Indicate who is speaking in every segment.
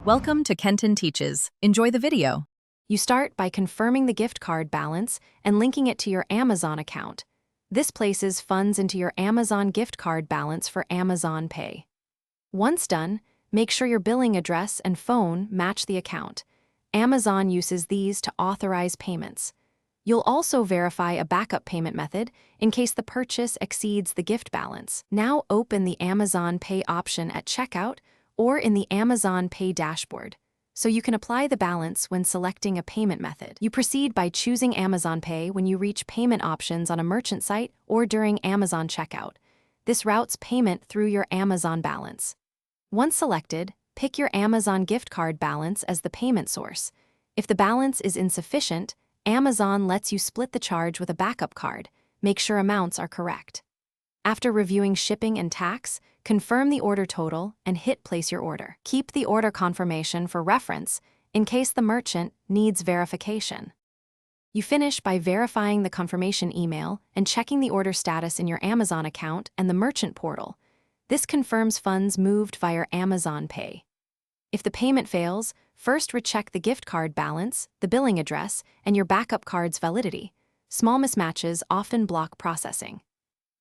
Speaker 1: Welcome to Kenton Teaches. Enjoy the video.
Speaker 2: You start by confirming the gift card balance and linking it to your Amazon account. This places funds into your Amazon gift card balance for Amazon Pay. Once done, make sure your billing address and phone match the account. Amazon uses these to authorize payments. You'll also verify a backup payment method in case the purchase exceeds the gift balance. Now open the Amazon Pay option at checkout or in the Amazon Pay dashboard, so you can apply the balance when selecting a payment method. You proceed by choosing Amazon Pay when you reach payment options on a merchant site or during Amazon checkout. This routes payment through your Amazon balance. Once selected, pick your Amazon gift card balance as the payment source. If the balance is insufficient, Amazon lets you split the charge with a backup card. Make sure amounts are correct. After reviewing shipping and tax, confirm the order total and hit place your order. Keep the order confirmation for reference in case the merchant needs verification. You finish by verifying the confirmation email and checking the order status in your Amazon account and the merchant portal. This confirms funds moved via Amazon Pay. If the payment fails, first recheck the gift card balance, the billing address, and your backup card's validity. Small mismatches often block processing.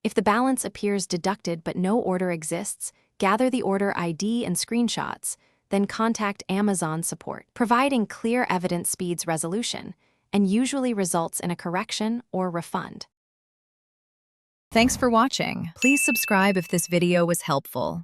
Speaker 2: If the balance appears deducted but no order exists, gather the order ID and screenshots, then contact Amazon support. Providing clear evidence speeds resolution and usually results in a correction or refund.
Speaker 1: Thanks for watching. Please subscribe if this video was helpful.